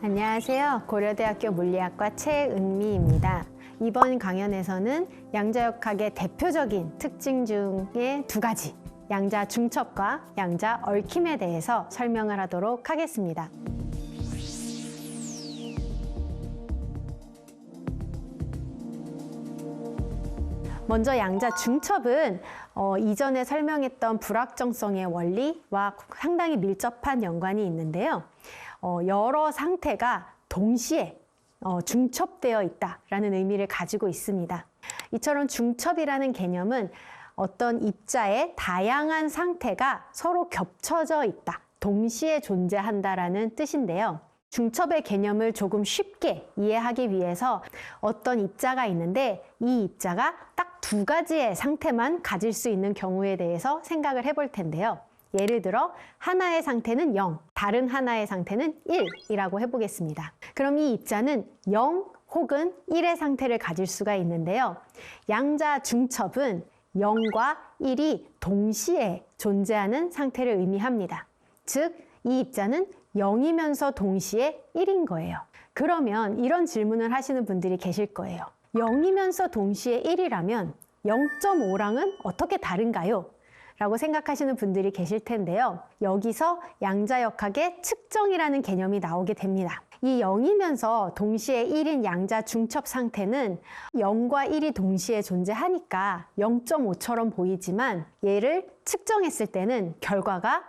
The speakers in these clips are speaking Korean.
안녕하세요. 고려대학교 물리학과 최은미입니다. 이번 강연에서는 양자역학의 대표적인 특징 중에 두 가지, 양자 중첩과 양자 얽힘에 대해서 설명을 하도록 하겠습니다. 먼저 양자 중첩은 이전에 설명했던 불확정성의 원리와 상당히 밀접한 연관이 있는데요. 여러 상태가 동시에 중첩되어 있다라는 의미를 가지고 있습니다. 이처럼 중첩이라는 개념은 어떤 입자의 다양한 상태가 서로 겹쳐져 있다, 동시에 존재한다라는 뜻인데요. 중첩의 개념을 조금 쉽게 이해하기 위해서 어떤 입자가 있는데 이 입자가 딱 두 가지의 상태만 가질 수 있는 경우에 대해서 생각을 해볼 텐데요. 예를 들어 하나의 상태는 0, 다른 하나의 상태는 1이라고 해보겠습니다. 그럼 이 입자는 0 혹은 1의 상태를 가질 수가 있는데요. 양자 중첩은 0과 1이 동시에 존재하는 상태를 의미합니다. 즉, 이 입자는 0이면서 동시에 1인 거예요. 그러면 이런 질문을 하시는 분들이 계실 거예요. 0이면서 동시에 1이라면 0.5랑은 어떻게 다른가요? 라고 생각하시는 분들이 계실 텐데요. 여기서 양자역학의 측정이라는 개념이 나오게 됩니다. 이 0이면서 동시에 1인 양자 중첩 상태는 0과 1이 동시에 존재하니까 0.5처럼 보이지만 얘를 측정했을 때는 결과가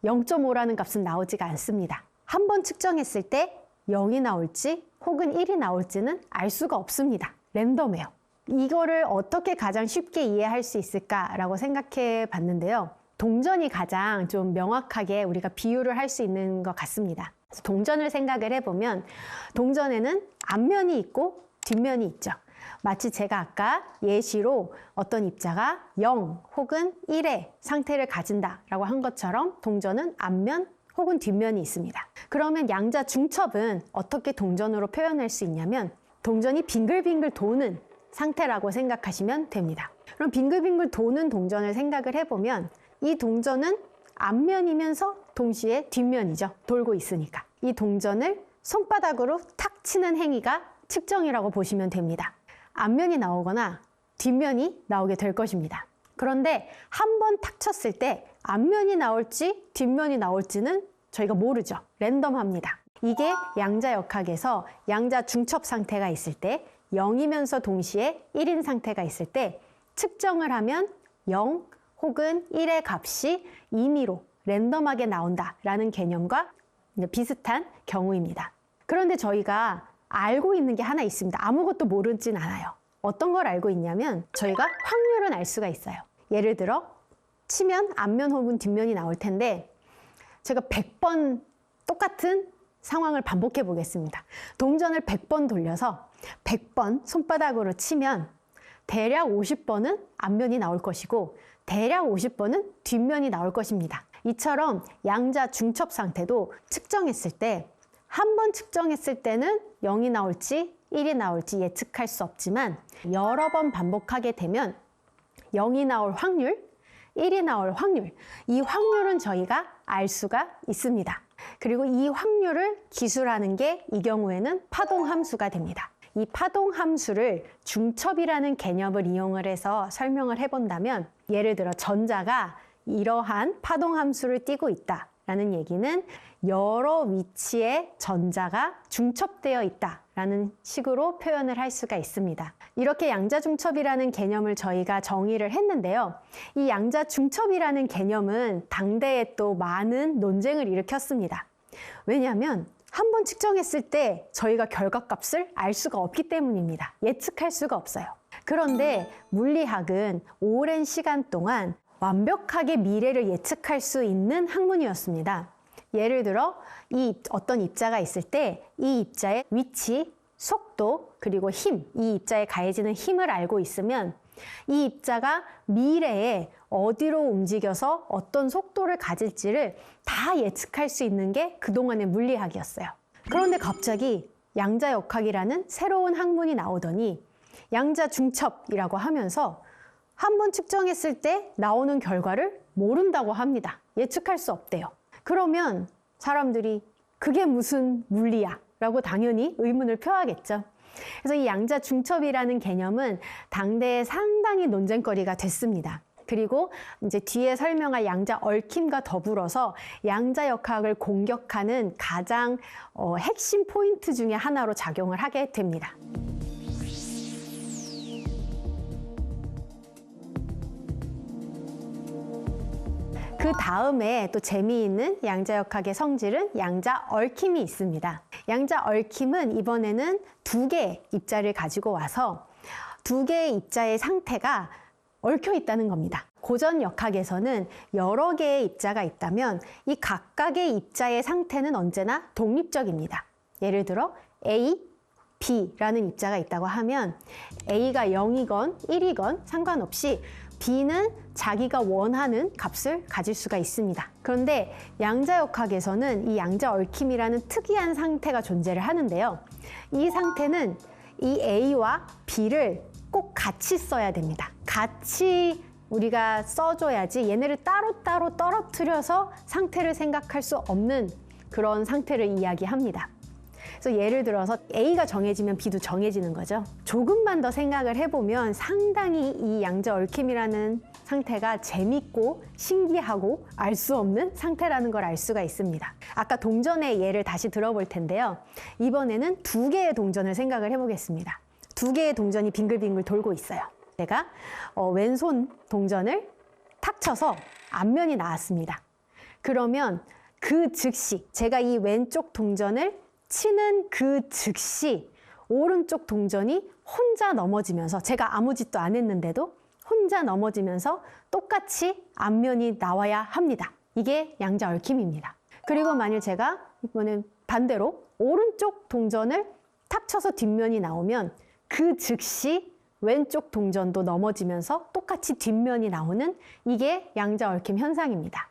0.5라는 값은 나오지가 않습니다. 한 번 측정했을 때 0이 나올지 혹은 1이 나올지는 알 수가 없습니다. 랜덤해요. 이거를 어떻게 가장 쉽게 이해할 수 있을까라고 생각해 봤는데요. 동전이 가장 좀 명확하게 우리가 비유를 할 수 있는 것 같습니다. 그래서 동전을 생각을 해보면 동전에는 앞면이 있고 뒷면이 있죠. 마치 제가 아까 예시로 어떤 입자가 0 혹은 1의 상태를 가진다라고 한 것처럼 동전은 앞면 혹은 뒷면이 있습니다. 그러면 양자 중첩은 어떻게 동전으로 표현할 수 있냐면 동전이 빙글빙글 도는 상태라고 생각하시면 됩니다. 그럼 빙글빙글 도는 동전을 생각을 해보면 이 동전은 앞면이면서 동시에 뒷면이죠. 돌고 있으니까. 이 동전을 손바닥으로 탁 치는 행위가 측정이라고 보시면 됩니다. 앞면이 나오거나 뒷면이 나오게 될 것입니다. 그런데 한 번 탁 쳤을 때 앞면이 나올지 뒷면이 나올지는 저희가 모르죠. 랜덤합니다. 이게 양자역학에서 양자 중첩 상태가 있을 때 0이면서 동시에 1인 상태가 있을 때 측정을 하면 0 혹은 1의 값이 임의로 랜덤하게 나온다라는 개념과 비슷한 경우입니다. 그런데 저희가 알고 있는 게 하나 있습니다. 아무것도 모르진 않아요. 어떤 걸 알고 있냐면 저희가 확률은 알 수가 있어요. 예를 들어 치면 앞면 혹은 뒷면이 나올 텐데 제가 100번 똑같은 상황을 반복해 보겠습니다. 동전을 100번 돌려서 100번 손바닥으로 치면 대략 50번은 앞면이 나올 것이고 대략 50번은 뒷면이 나올 것입니다. 이처럼 양자 중첩 상태도 측정했을 때 한 번 측정했을 때는 0이 나올지 1이 나올지 예측할 수 없지만 여러 번 반복하게 되면 0이 나올 확률, 1이 나올 확률, 이 확률은 저희가 알 수가 있습니다. 그리고 이 확률을 기술하는 게 이 경우에는 파동함수가 됩니다. 이 파동함수를 중첩이라는 개념을 이용을 해서 설명을 해본다면 예를 들어 전자가 이러한 파동함수를 띠고 있다라는 얘기는 여러 위치의 전자가 중첩되어 있다라는 식으로 표현을 할 수가 있습니다. 이렇게 양자중첩이라는 개념을 저희가 정의를 했는데요. 이 양자중첩이라는 개념은 당대에 또 많은 논쟁을 일으켰습니다. 왜냐하면 한 번 측정했을 때 저희가 결과값을 알 수가 없기 때문입니다. 예측할 수가 없어요. 그런데 물리학은 오랜 시간 동안 완벽하게 미래를 예측할 수 있는 학문이었습니다. 예를 들어 어떤 입자가 있을 때 이 입자의 위치, 속도, 그리고 힘, 이 입자에 가해지는 힘을 알고 있으면 이 입자가 미래에 어디로 움직여서 어떤 속도를 가질지를 다 예측할 수 있는 게 그동안의 물리학이었어요. 그런데 갑자기 양자역학이라는 새로운 학문이 나오더니 양자중첩이라고 하면서 한 번 측정했을 때 나오는 결과를 모른다고 합니다. 예측할 수 없대요. 그러면 사람들이 그게 무슨 물리야? 라고 당연히 의문을 표하겠죠. 그래서 이 양자 중첩이라는 개념은 당대에 상당히 논쟁거리가 됐습니다. 그리고 이제 뒤에 설명할 양자 얽힘과 더불어서 양자역학을 공격하는 가장 핵심 포인트 중에 하나로 작용을 하게 됩니다. 그 다음에 또 재미있는 양자역학의 성질은 양자 얽힘이 있습니다. 양자 얽힘은 이번에는 두 개의 입자를 가지고 와서 두 개의 입자의 상태가 얽혀 있다는 겁니다. 고전 역학에서는 여러 개의 입자가 있다면 이 각각의 입자의 상태는 언제나 독립적입니다. 예를 들어 A, B라는 입자가 있다고 하면 A가 0이건 1이건 상관없이 B는 자기가 원하는 값을 가질 수가 있습니다. 그런데 양자역학에서는 이 양자 얽힘이라는 특이한 상태가 존재를 하는데요. 이 상태는 이 A와 B를 꼭 같이 써야 됩니다. 같이 우리가 써줘야지 얘네를 따로따로 떨어뜨려서 상태를 생각할 수 없는 그런 상태를 이야기합니다. 그래서 예를 들어서 A가 정해지면 B도 정해지는 거죠. 조금만 더 생각을 해보면 상당히 이 양자 얽힘이라는 상태가 재밌고 신기하고 알 수 없는 상태라는 걸 알 수가 있습니다. 아까 동전의 예를 다시 들어볼 텐데요. 이번에는 두 개의 동전을 생각을 해보겠습니다. 두 개의 동전이 빙글빙글 돌고 있어요. 제가 왼손 동전을 탁 쳐서 앞면이 나왔습니다. 그러면 그 즉시 제가 이 왼쪽 동전을 치는 그 즉시 오른쪽 동전이 혼자 넘어지면서 제가 아무 짓도 안 했는데도 혼자 넘어지면서 똑같이 앞면이 나와야 합니다. 이게 양자 얽힘입니다. 그리고 만일 제가 이번엔 반대로 오른쪽 동전을 탁 쳐서 뒷면이 나오면 그 즉시 왼쪽 동전도 넘어지면서 똑같이 뒷면이 나오는 이게 양자 얽힘 현상입니다.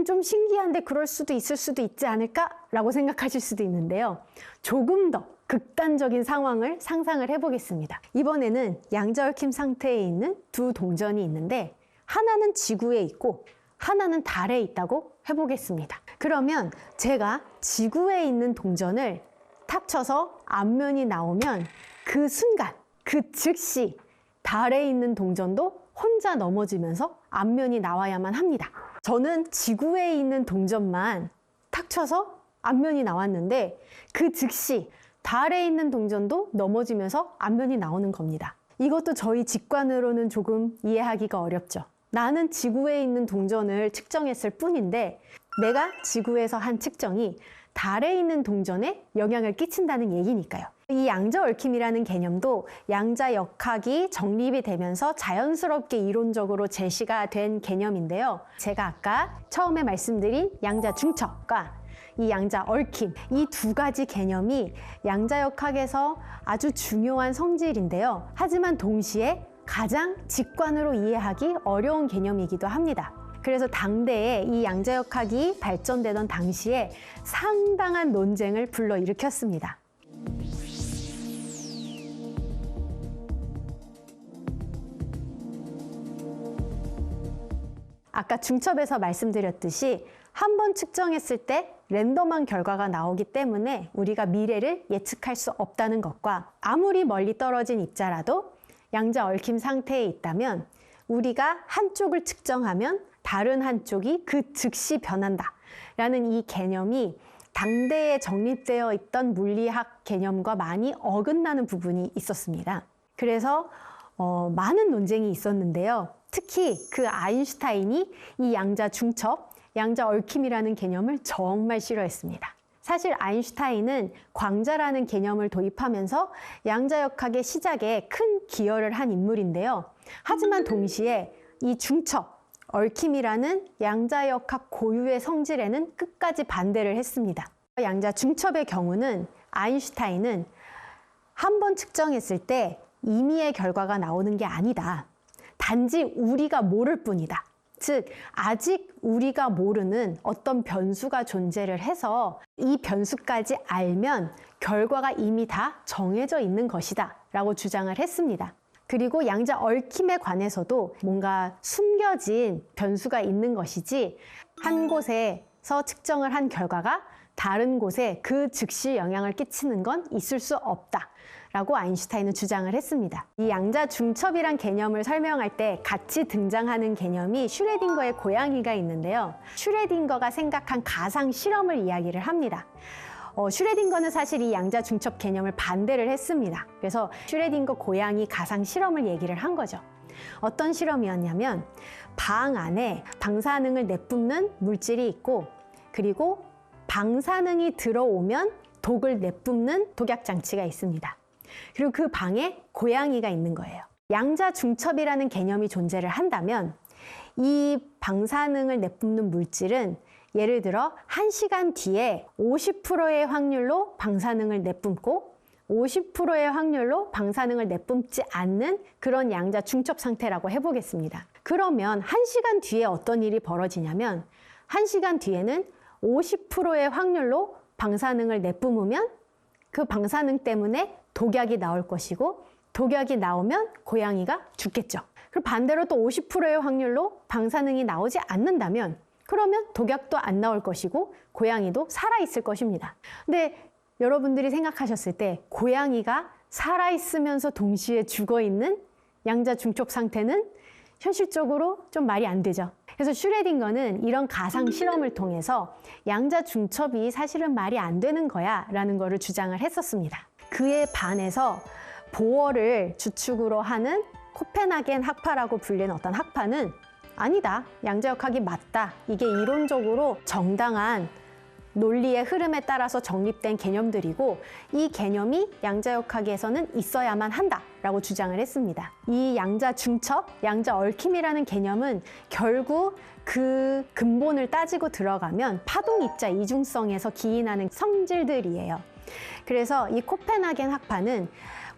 좀 신기한데 그럴 수도 있을 수도 있지 않을까? 라고 생각하실 수도 있는데요. 조금 더 극단적인 상황을 상상을 해보겠습니다. 이번에는 양자 얽힘 상태에 있는 두 동전이 있는데 하나는 지구에 있고 하나는 달에 있다고 해보겠습니다. 그러면 제가 지구에 있는 동전을 탁 쳐서 앞면이 나오면 그 순간, 그 즉시 달에 있는 동전도 혼자 넘어지면서 앞면이 나와야만 합니다. 저는 지구에 있는 동전만 탁 쳐서 앞면이 나왔는데 그 즉시 달에 있는 동전도 넘어지면서 앞면이 나오는 겁니다. 이것도 저희 직관으로는 조금 이해하기가 어렵죠. 나는 지구에 있는 동전을 측정했을 뿐인데 내가 지구에서 한 측정이 달에 있는 동전에 영향을 끼친다는 얘기니까요. 이 양자 얽힘이라는 개념도 양자역학이 정립이 되면서 자연스럽게 이론적으로 제시가 된 개념인데요. 제가 아까 처음에 말씀드린 양자 중첩과 이 양자 얽힘, 이 두 가지 개념이 양자역학에서 아주 중요한 성질인데요. 하지만 동시에 가장 직관으로 이해하기 어려운 개념이기도 합니다. 그래서 당대에 이 양자역학이 발전되던 당시에 상당한 논쟁을 불러일으켰습니다. 아까 중첩에서 말씀드렸듯이 한 번 측정했을 때 랜덤한 결과가 나오기 때문에 우리가 미래를 예측할 수 없다는 것과 아무리 멀리 떨어진 입자라도 양자 얽힘 상태에 있다면 우리가 한쪽을 측정하면 다른 한쪽이 그 즉시 변한다 라는 이 개념이 당대에 정립되어 있던 물리학 개념과 많이 어긋나는 부분이 있었습니다. 그래서 많은 논쟁이 있었는데요. 특히 그 아인슈타인이 이 양자 중첩, 양자 얽힘이라는 개념을 정말 싫어했습니다. 사실 아인슈타인은 광자라는 개념을 도입하면서 양자역학의 시작에 큰 기여를 한 인물인데요. 하지만 동시에 이 중첩, 얽힘이라는 양자역학 고유의 성질에는 끝까지 반대를 했습니다. 양자 중첩의 경우는 아인슈타인은 한 번 측정했을 때 임의의 결과가 나오는 게 아니다. 단지 우리가 모를 뿐이다. 즉, 아직 우리가 모르는 어떤 변수가 존재를 해서 이 변수까지 알면 결과가 이미 다 정해져 있는 것이다 라고 주장을 했습니다. 그리고 양자 얽힘에 관해서도 뭔가 숨겨진 변수가 있는 것이지 한 곳에서 측정을 한 결과가 다른 곳에 그 즉시 영향을 끼치는 건 있을 수 없다 라고 아인슈타인은 주장을 했습니다. 이 양자 중첩이란 개념을 설명할 때 같이 등장하는 개념이 슈레딩거의 고양이가 있는데요. 슈레딩거가 생각한 가상 실험을 이야기를 합니다. 슈레딩거는 사실 이 양자 중첩 개념을 반대를 했습니다. 그래서 슈레딩거 고양이 가상 실험을 얘기를 한 거죠. 어떤 실험이었냐면 방 안에 방사능을 내뿜는 물질이 있고, 그리고 방사능이 들어오면 독을 내뿜는 독약 장치가 있습니다. 그리고 그 방에 고양이가 있는 거예요. 양자 중첩이라는 개념이 존재를 한다면 이 방사능을 내뿜는 물질은 예를 들어 1시간 뒤에 50%의 확률로 방사능을 내뿜고 50%의 확률로 방사능을 내뿜지 않는 그런 양자 중첩 상태라고 해보겠습니다. 그러면 1시간 뒤에 어떤 일이 벌어지냐면 1시간 뒤에는 50%의 확률로 방사능을 내뿜으면 그 방사능 때문에 독약이 나올 것이고, 독약이 나오면 고양이가 죽겠죠. 그리고 반대로 또 50%의 확률로 방사능이 나오지 않는다면 그러면 독약도 안 나올 것이고 고양이도 살아있을 것입니다. 근데 여러분들이 생각하셨을 때 고양이가 살아있으면서 동시에 죽어있는 양자 중첩 상태는 현실적으로 좀 말이 안 되죠. 그래서 슈레딩거는 이런 가상 실험을 통해서 양자 중첩이 사실은 말이 안 되는 거야 라는 거를 주장을 했었습니다. 그에 반해서 보어를 주축으로 하는 코펜하겐 학파라고 불리는 어떤 학파는 아니다, 양자역학이 맞다, 이게 이론적으로 정당한 논리의 흐름에 따라서 정립된 개념들이고 이 개념이 양자역학에서는 있어야만 한다라고 주장을 했습니다. 이 양자 중첩, 양자 얽힘이라는 개념은 결국 그 근본을 따지고 들어가면 파동 입자 이중성에서 기인하는 성질들이에요. 그래서 이 코펜하겐 학파는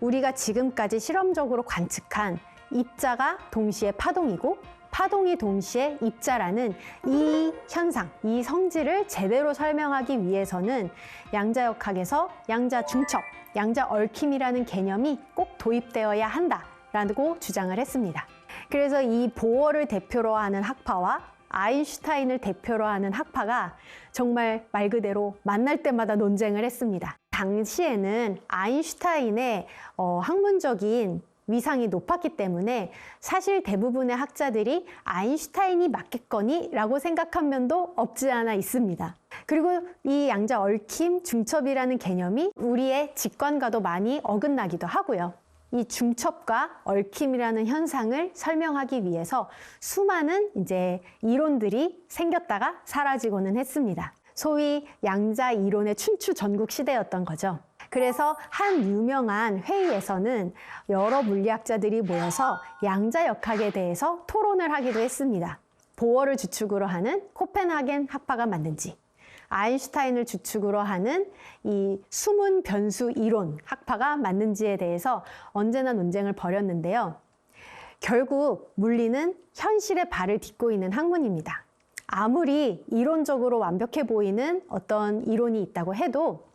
우리가 지금까지 실험적으로 관측한 입자가 동시에 파동이고 파동이 동시에 입자라는 이 현상, 이 성질을 제대로 설명하기 위해서는 양자역학에서 양자 중첩, 양자 얽힘이라는 개념이 꼭 도입되어야 한다라고 주장을 했습니다. 그래서 이 보어를 대표로 하는 학파와 아인슈타인을 대표로 하는 학파가 정말 말 그대로 만날 때마다 논쟁을 했습니다. 당시에는 아인슈타인의 학문적인 위상이 높았기 때문에 사실 대부분의 학자들이 아인슈타인이 맞겠거니 라고 생각한 면도 없지 않아 있습니다. 그리고 이 양자 얽힘, 중첩이라는 개념이 우리의 직관과도 많이 어긋나기도 하고요. 이 중첩과 얽힘이라는 현상을 설명하기 위해서 수많은 이제 이론들이 생겼다가 사라지고는 했습니다. 소위 양자 이론의 춘추 전국 시대였던 거죠. 그래서 한 유명한 회의에서는 여러 물리학자들이 모여서 양자역학에 대해서 토론을 하기도 했습니다. 보어를 주축으로 하는 코펜하겐 학파가 맞는지, 아인슈타인을 주축으로 하는 이 수문 변수 이론 학파가 맞는지에 대해서 언제나 논쟁을 벌였는데요. 결국 물리는 현실에 발을 딛고 있는 학문입니다. 아무리 이론적으로 완벽해 보이는 어떤 이론이 있다고 해도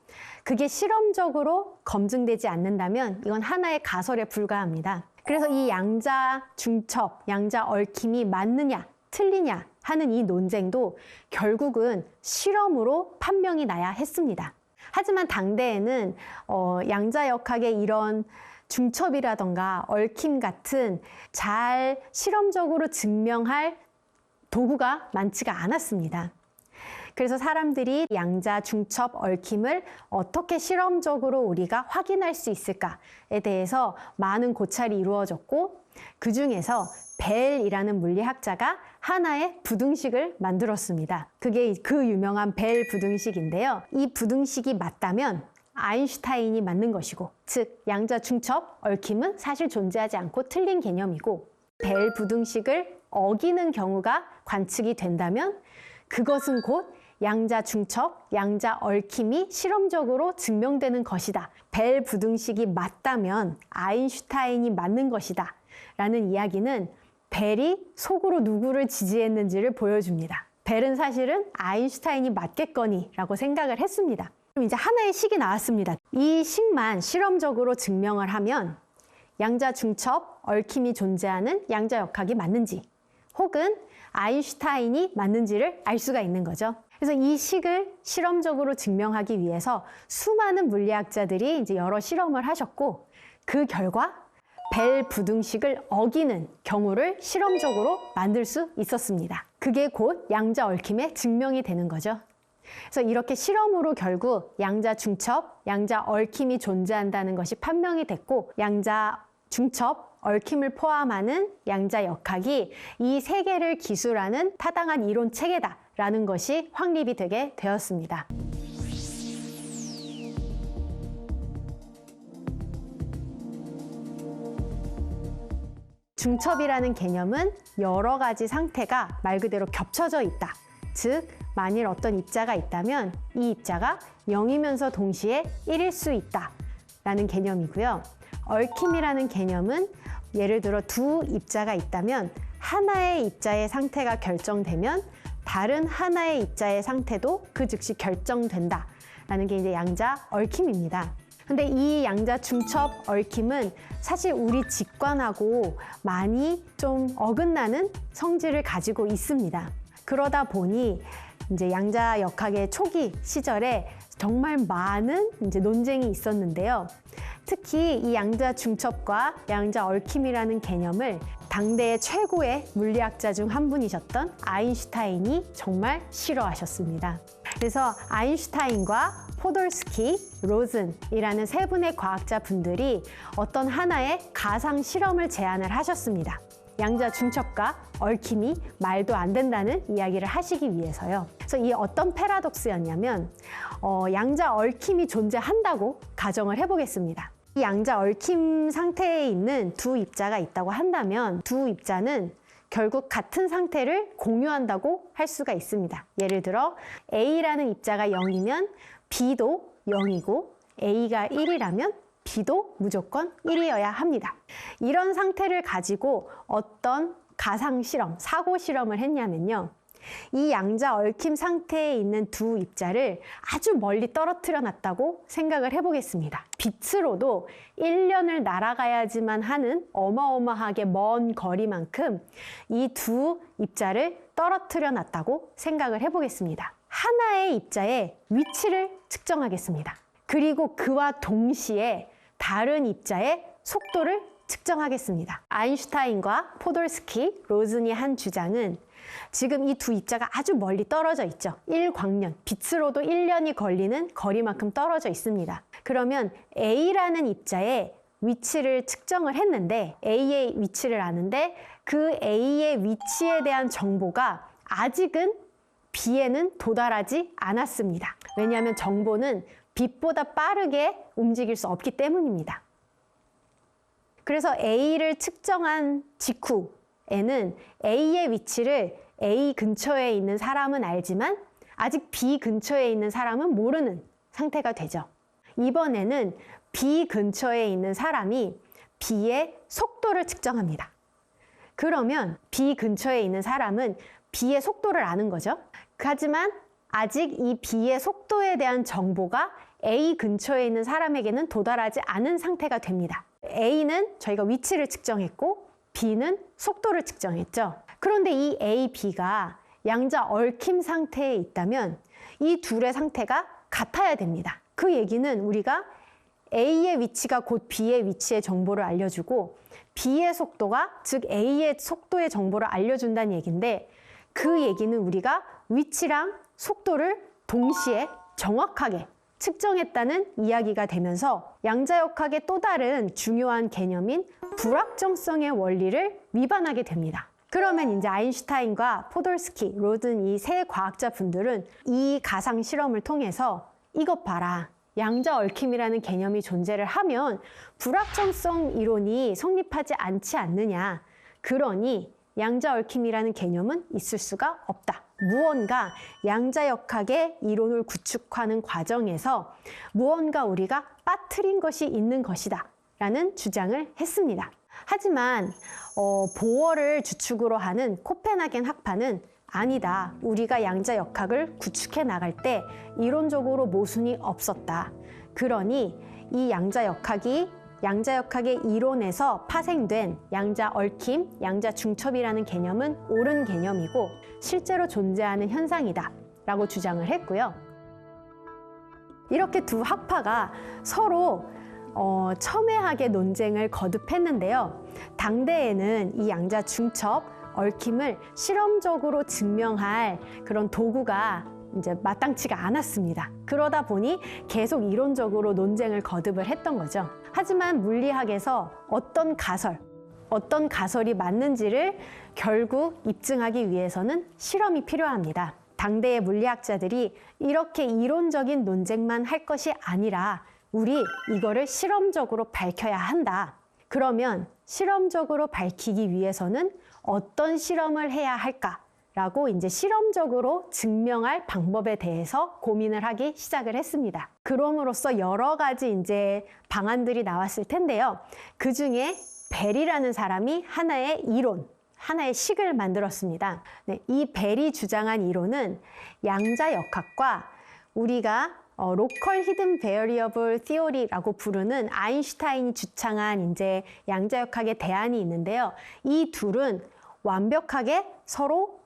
그게 실험적으로 검증되지 않는다면 이건 하나의 가설에 불과합니다. 그래서 이 양자 중첩, 양자 얽힘이 맞느냐, 틀리냐 하는 이 논쟁도 결국은 실험으로 판명이 나야 했습니다. 하지만 당대에는 양자역학의 이런 중첩이라던가 얽힘 같은 잘 실험적으로 증명할 도구가 많지가 않았습니다. 그래서 사람들이 양자 중첩 얽힘을 어떻게 실험적으로 우리가 확인할 수 있을까에 대해서 많은 고찰이 이루어졌고, 그 중에서 벨이라는 물리학자가 하나의 부등식을 만들었습니다. 그게 그 유명한 벨 부등식인데요. 이 부등식이 맞다면 아인슈타인이 맞는 것이고, 즉 양자 중첩 얽힘은 사실 존재하지 않고 틀린 개념이고, 벨 부등식을 어기는 경우가 관측이 된다면 그것은 곧 양자 중첩, 양자 얽힘이 실험적으로 증명되는 것이다. 벨 부등식이 맞다면 아인슈타인이 맞는 것이다. 라는 이야기는 벨이 속으로 누구를 지지했는지를 보여줍니다. 벨은 사실은 아인슈타인이 맞겠거니 라고 생각을 했습니다. 그럼 이제 하나의 식이 나왔습니다. 이 식만 실험적으로 증명을 하면 양자 중첩, 얽힘이 존재하는 양자역학이 맞는지 혹은 아인슈타인이 맞는지를 알 수가 있는 거죠. 그래서 이 식을 실험적으로 증명하기 위해서 수많은 물리학자들이 이제 여러 실험을 하셨고, 그 결과 벨 부등식을 어기는 경우를 실험적으로 만들 수 있었습니다. 그게 곧 양자 얽힘의 증명이 되는 거죠. 그래서 이렇게 실험으로 결국 양자 중첩, 양자 얽힘이 존재한다는 것이 판명이 됐고, 양자 중첩, 얽힘을 포함하는 양자 역학이 이 세계를 기술하는 타당한 이론 체계다라는 것이 확립이 되게 되었습니다. 중첩이라는 개념은 여러 가지 상태가 말 그대로 겹쳐져 있다. 즉, 만일 어떤 입자가 있다면 이 입자가 0이면서 동시에 1일 수 있다 라는 개념이고요. 얽힘이라는 개념은 예를 들어 두 입자가 있다면 하나의 입자의 상태가 결정되면 다른 하나의 입자의 상태도 그 즉시 결정된다 라는 게 이제 양자 얽힘입니다. 근데 이 양자 중첩 얽힘은 사실 우리 직관하고 많이 좀 어긋나는 성질을 가지고 있습니다. 그러다 보니 이제 양자 역학의 초기 시절에 정말 많은 이제 논쟁이 있었는데요. 특히 이 양자 중첩과 양자 얽힘이라는 개념을 당대의 최고의 물리학자 중 한 분이셨던 아인슈타인이 정말 싫어하셨습니다. 그래서 아인슈타인과 포돌스키, 로즌이라는 세 분의 과학자 분들이 어떤 하나의 가상 실험을 제안을 하셨습니다. 양자 중첩과 얽힘이 말도 안 된다는 이야기를 하시기 위해서요. 그래서 이 어떤 패러독스였냐면 양자 얽힘이 존재한다고 가정을 해보겠습니다. 이 양자 얽힘 상태에 있는 두 입자가 있다고 한다면 두 입자는 결국 같은 상태를 공유한다고 할 수가 있습니다. 예를 들어 A라는 입자가 0이면 B도 0이고 A가 1이라면 B도 무조건 1이어야 합니다. 이런 상태를 가지고 어떤 가상 실험, 사고 실험을 했냐면요. 이 양자 얽힘 상태에 있는 두 입자를 아주 멀리 떨어뜨려 놨다고 생각을 해보겠습니다. 빛으로도 1년을 날아가야지만 하는 어마어마하게 먼 거리만큼 이 두 입자를 떨어뜨려 놨다고 생각을 해보겠습니다. 하나의 입자의 위치를 측정하겠습니다. 그리고 그와 동시에 다른 입자의 속도를 측정하겠습니다. 아인슈타인과 포돌스키, 로즌이 한 주장은 지금 이 두 입자가 아주 멀리 떨어져 있죠. 1광년, 빛으로도 1년이 걸리는 거리만큼 떨어져 있습니다. 그러면 A라는 입자의 위치를 측정을 했는데 A의 위치를 아는데 그 A의 위치에 대한 정보가 아직은 B에는 도달하지 않았습니다. 왜냐하면 정보는 빛보다 빠르게 움직일 수 없기 때문입니다. 그래서 A를 측정한 직후에는 A의 위치를 A 근처에 있는 사람은 알지만 아직 B 근처에 있는 사람은 모르는 상태가 되죠. 이번에는 B 근처에 있는 사람이 B의 속도를 측정합니다. 그러면 B 근처에 있는 사람은 B의 속도를 아는 거죠. 하지만 아직 이 B의 속도에 대한 정보가 A 근처에 있는 사람에게는 도달하지 않은 상태가 됩니다. A는 저희가 위치를 측정했고 B는 속도를 측정했죠. 그런데 이 A, B가 양자 얽힘 상태에 있다면 이 둘의 상태가 같아야 됩니다. 그 얘기는 우리가 A의 위치가 곧 B의 위치의 정보를 알려주고 B의 속도가 즉 A의 속도의 정보를 알려준다는 얘기인데 그 얘기는 우리가 위치랑 속도를 동시에 정확하게 측정했다는 이야기가 되면서 양자역학의 또 다른 중요한 개념인 불확정성의 원리를 위반하게 됩니다. 그러면 이제 아인슈타인과 포돌스키, 로든 이 세 과학자 분들은 이 가상 실험을 통해서 이것 봐라. 양자 얽힘이라는 개념이 존재를 하면 불확정성 이론이 성립하지 않지 않느냐. 그러니 양자 얽힘이라는 개념은 있을 수가 없다. 무언가 양자역학의 이론을 구축하는 과정에서 무언가 우리가 빠뜨린 것이 있는 것이다 라는 주장을 했습니다. 하지만 보어를 주축으로 하는 코펜하겐 학파는 아니다. 우리가 양자역학을 구축해 나갈 때 이론적으로 모순이 없었다. 그러니 이 양자역학의 이론에서 파생된 양자 얽힘, 양자 중첩이라는 개념은 옳은 개념이고 실제로 존재하는 현상이다 라고 주장을 했고요. 이렇게 두 학파가 서로 첨예하게 논쟁을 거듭했는데요. 당대에는 이 양자 중첩, 얽힘을 실험적으로 증명할 그런 도구가 이제 마땅치가 않았습니다. 그러다 보니 계속 이론적으로 논쟁을 거듭을 했던 거죠. 하지만 물리학에서 어떤 가설이 맞는지를 결국 입증하기 위해서는 실험이 필요합니다. 당대의 물리학자들이 이렇게 이론적인 논쟁만 할 것이 아니라 우리 이거를 실험적으로 밝혀야 한다. 그러면 실험적으로 밝히기 위해서는 어떤 실험을 해야 할까라고 이제 실험적으로 증명할 방법에 대해서 고민을 하기 시작을 했습니다. 그럼으로써 여러 가지 이제 방안들이 나왔을 텐데요. 그 중에 벨이라는 사람이 하나의 이론, 하나의 식을 만들었습니다. 네, 이 벨이 주장한 이론은 양자역학과 우리가 로컬 히든 베어리어블 티오리라고 부르는 아인슈타인이 주창한 이제 양자역학의 대안이 있는데요. 이 둘은 완벽하게 서로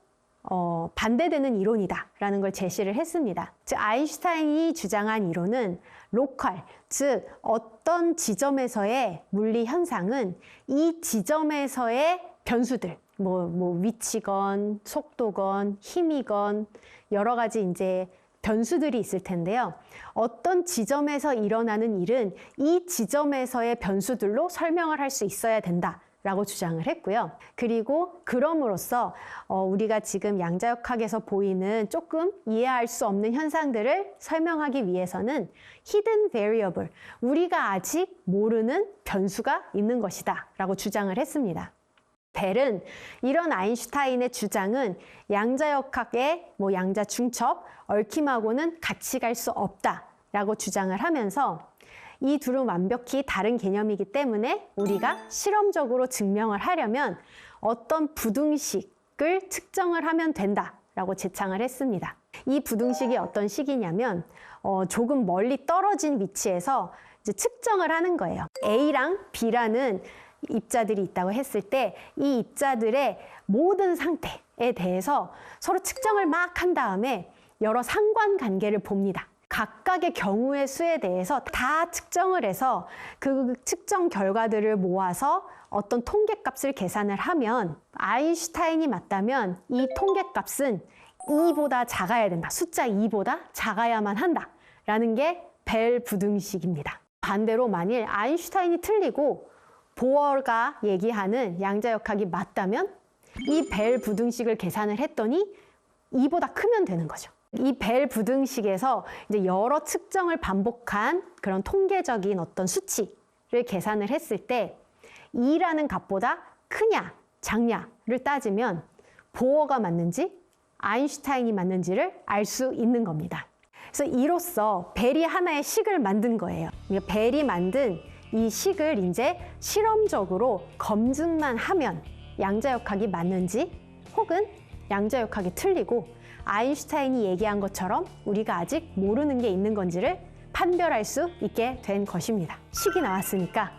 반대되는 이론이다라는 걸 제시를 했습니다. 즉 아인슈타인이 주장한 이론은 로컬, 즉 어떤 지점에서의 물리 현상은 이 지점에서의 변수들, 위치건, 속도건, 힘이건 여러 가지 이제 변수들이 있을 텐데요. 어떤 지점에서 일어나는 일은 이 지점에서의 변수들로 설명을 할 수 있어야 된다라고 주장을 했고요. 그리고 그럼으로써 우리가 지금 양자역학에서 보이는 조금 이해할 수 없는 현상들을 설명하기 위해서는 hidden variable, 우리가 아직 모르는 변수가 있는 것이다 라고 주장을 했습니다. 벨은 이런 아인슈타인의 주장은 양자역학의 양자 중첩, 얽힘하고는 같이 갈 수 없다라고 주장을 하면서 이 둘은 완벽히 다른 개념이기 때문에 우리가 실험적으로 증명을 하려면 어떤 부등식을 측정을 하면 된다라고 제창을 했습니다. 이 부등식이 어떤 식이냐면 조금 멀리 떨어진 위치에서 이제 측정을 하는 거예요. A랑 B라는 입자들이 있다고 했을 때 이 입자들의 모든 상태에 대해서 서로 측정을 막 한 다음에 여러 상관관계를 봅니다. 각각의 경우의 수에 대해서 다 측정을 해서 그 측정 결과들을 모아서 어떤 통계값을 계산을 하면 아인슈타인이 맞다면 이 통계값은 2보다 작아야 된다. 숫자 2보다 작아야만 한다. 라는 게 벨 부등식입니다. 반대로 만일 아인슈타인이 틀리고 보어가 얘기하는 양자역학이 맞다면 이 벨 부등식을 계산을 했더니 2보다 크면 되는 거죠. 이 벨 부등식에서 이제 여러 측정을 반복한 그런 통계적인 어떤 수치를 계산을 했을 때 2라는 값보다 크냐 작냐를 따지면 보어가 맞는지 아인슈타인이 맞는지를 알 수 있는 겁니다. 그래서 이로써 벨이 하나의 식을 만든 거예요. 벨이 만든 이 식을 이제 실험적으로 검증만 하면 양자역학이 맞는지 혹은 양자역학이 틀리고 아인슈타인이 얘기한 것처럼 우리가 아직 모르는 게 있는 건지를 판별할 수 있게 된 것입니다. 식이 나왔으니까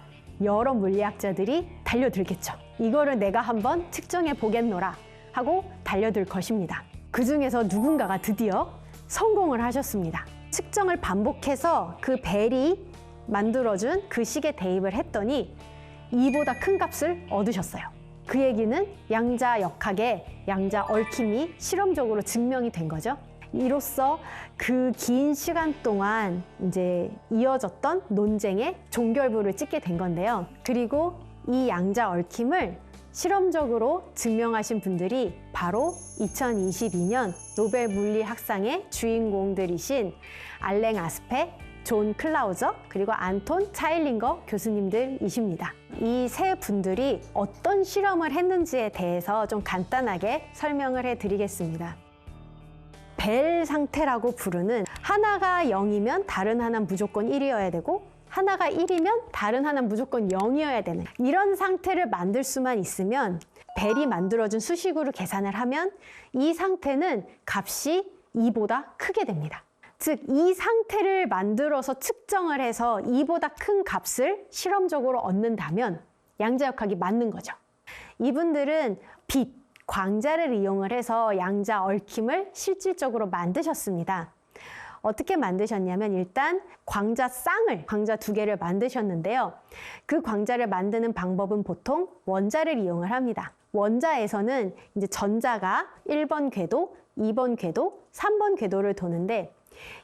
여러 물리학자들이 달려들겠죠. 이거를 내가 한번 측정해 보겠노라 하고 달려들 것입니다. 그 중에서 누군가가 드디어 성공을 하셨습니다. 측정을 반복해서 그 벨이 만들어준 그 식에 대입을 했더니 2보다 큰 값을 얻으셨어요. 그 얘기는 양자역학의 양자 얽힘이 실험적으로 증명이 된 거죠. 이로써 그 긴 시간 동안 이제 이어졌던 논쟁의 종결부를 찍게 된 건데요. 그리고 이 양자 얽힘을 실험적으로 증명하신 분들이 바로 2022년 노벨 물리학상의 주인공들이신 알랭 아스페, 존 클라우저, 그리고 안톤 차일링거 교수님들이십니다. 이 세 분들이 어떤 실험을 했는지에 대해서 좀 간단하게 설명을 해드리겠습니다. 벨 상태라고 부르는 하나가 0이면 다른 하나는 무조건 1이어야 되고 하나가 1이면 다른 하나는 무조건 0이어야 되는 이런 상태를 만들 수만 있으면 벨이 만들어준 수식으로 계산을 하면 이 상태는 값이 2보다 크게 됩니다. 즉, 이 상태를 만들어서 측정을 해서 2보다 큰 값을 실험적으로 얻는다면 양자역학이 맞는 거죠. 이분들은 빛, 광자를 이용을 해서 양자 얽힘을 실질적으로 만드셨습니다. 어떻게 만드셨냐면 일단 광자쌍을, 광자 2개를 만드셨는데요. 그 광자를 만드는 방법은 보통 원자를 이용을 합니다. 원자에서는 이제 전자가 1번 궤도, 2번 궤도, 3번 궤도를 도는데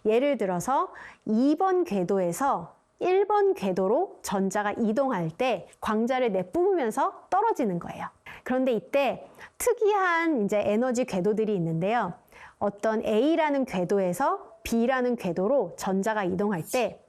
예를 들어서 2번 궤도에서 1번 궤도로 전자가 이동할 때 광자를 내뿜으면서 떨어지는 거예요. 그런데 이때 특이한 이제 에너지 궤도들이 있는데요. 어떤 A라는 궤도에서 B라는 궤도로 전자가 이동할 때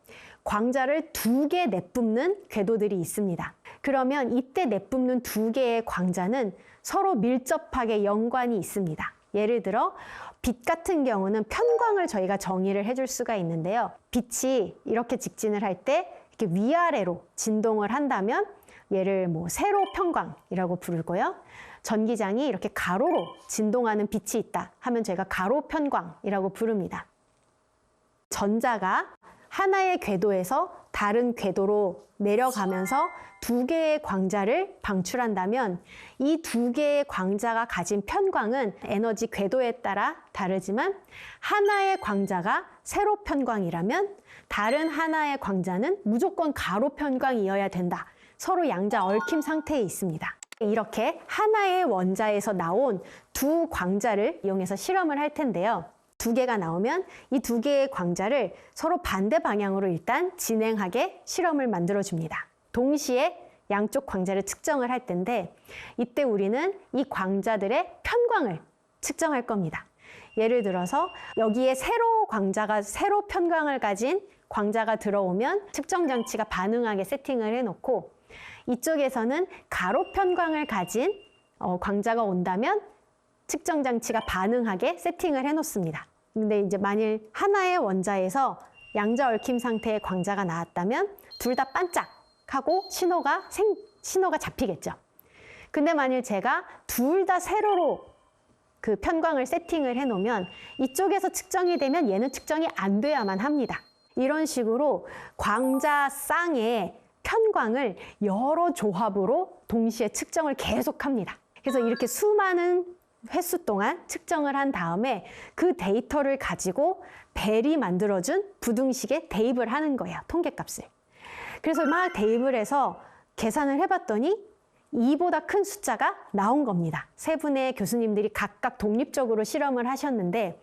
광자를 2개 내뿜는 궤도들이 있습니다. 그러면 이때 내뿜는 2개의 광자는 서로 밀접하게 연관이 있습니다. 예를 들어 빛 같은 경우는 편광을 저희가 정의를 해줄 수가 있는데요. 빛이 이렇게 직진을 할 때 이렇게 위아래로 진동을 한다면 얘를 뭐 세로 편광이라고 부르고요. 전기장이 이렇게 가로로 진동하는 빛이 있다 하면 저희가 가로 편광이라고 부릅니다. 전자가 하나의 궤도에서 다른 궤도로 내려가면서 2개의 광자를 방출한다면 이 2개의 광자가 가진 편광은 에너지 궤도에 따라 다르지만 하나의 광자가 세로 편광이라면 다른 하나의 광자는 무조건 가로 편광이어야 된다. 서로 양자 얽힘 상태에 있습니다. 이렇게 하나의 원자에서 나온 2 광자를 이용해서 실험을 할 텐데요. 2개가 나오면 이 2개의 광자를 서로 반대 방향으로 일단 진행하게 실험을 만들어 줍니다. 동시에 양쪽 광자를 측정을 할 텐데 이때 우리는 이 광자들의 편광을 측정할 겁니다. 예를 들어서 여기에 세로 광자가 세로 편광을 가진 광자가 들어오면 측정 장치가 반응하게 세팅을 해놓고 이쪽에서는 가로 편광을 가진 광자가 온다면 측정 장치가 반응하게 세팅을 해놓습니다. 근데 이제 만일 하나의 원자에서 양자 얽힘 상태의 광자가 나왔다면 둘 다 반짝하고 신호가 잡히겠죠. 근데 만일 제가 둘 다 세로로 그 편광을 세팅을 해놓으면 이쪽에서 측정이 되면 얘는 측정이 안 돼야만 합니다. 이런 식으로 광자 쌍의 편광을 여러 조합으로 동시에 측정을 계속합니다. 그래서 이렇게 수많은 횟수 동안 측정을 한 다음에 그 데이터를 가지고 벨이 만들어준 부등식에 대입을 하는 거예요. 통계값을. 그래서 막 대입을 해서 계산을 해봤더니 2보다 큰 숫자가 나온 겁니다. 3분의 교수님들이 각각 독립적으로 실험을 하셨는데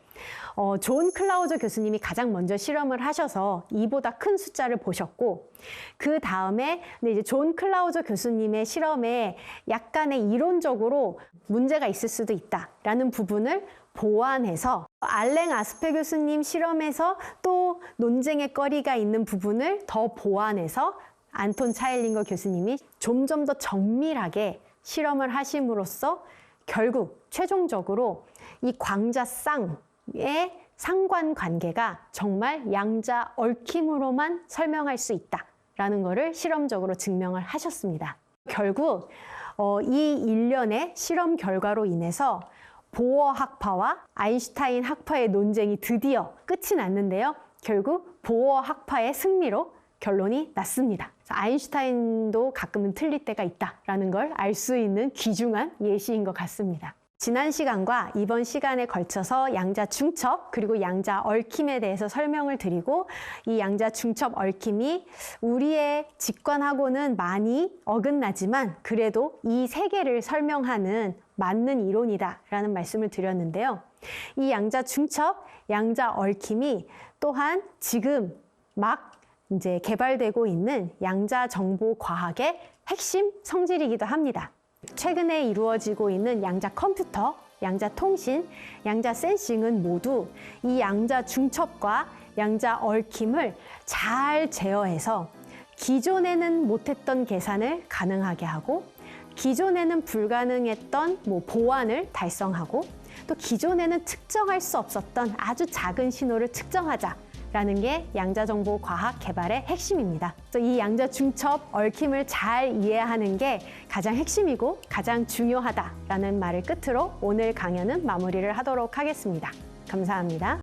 존 클라우저 교수님이 가장 먼저 실험을 하셔서 2보다 큰 숫자를 보셨고 그 다음에 이제 존 클라우저 교수님의 실험에 약간의 이론적으로 문제가 있을 수도 있다라는 부분을 보완해서 알랭 아스페 교수님 실험에서 또 논쟁의 거리가 있는 부분을 더 보완해서 안톤 차일링거 교수님이 점점 더 정밀하게 실험을 하심으로써 결국 최종적으로 이 광자쌍의 상관관계가 정말 양자 얽힘으로만 설명할 수 있다라는 것을 실험적으로 증명을 하셨습니다. 결국 이 일련의 실험 결과로 인해서 보어 학파와 아인슈타인 학파의 논쟁이 드디어 끝이 났는데요. 결국 보어 학파의 승리로 결론이 났습니다. 아인슈타인도 가끔은 틀릴 때가 있다라는 걸 알 수 있는 귀중한 예시인 것 같습니다. 지난 시간과 이번 시간에 걸쳐서 양자 중첩 그리고 양자 얽힘에 대해서 설명을 드리고 이 양자 중첩 얽힘이 우리의 직관하고는 많이 어긋나지만 그래도 이 세계를 설명하는 맞는 이론이다라는 말씀을 드렸는데요. 이 양자 중첩, 양자 얽힘이 또한 지금 막 이제 개발되고 있는 양자 정보 과학의 핵심 성질이기도 합니다. 최근에 이루어지고 있는 양자 컴퓨터, 양자 통신, 양자 센싱은 모두 이 양자 중첩과 양자 얽힘을 잘 제어해서 기존에는 못했던 계산을 가능하게 하고 기존에는 불가능했던 보완을 달성하고 또 기존에는 측정할 수 없었던 아주 작은 신호를 측정하자라는 게 양자정보 과학 개발의 핵심입니다. 이 양자 중첩 얽힘을 잘 이해하는 게 가장 핵심이고 가장 중요하다라는 말을 끝으로 오늘 강연은 마무리를 하도록 하겠습니다. 감사합니다.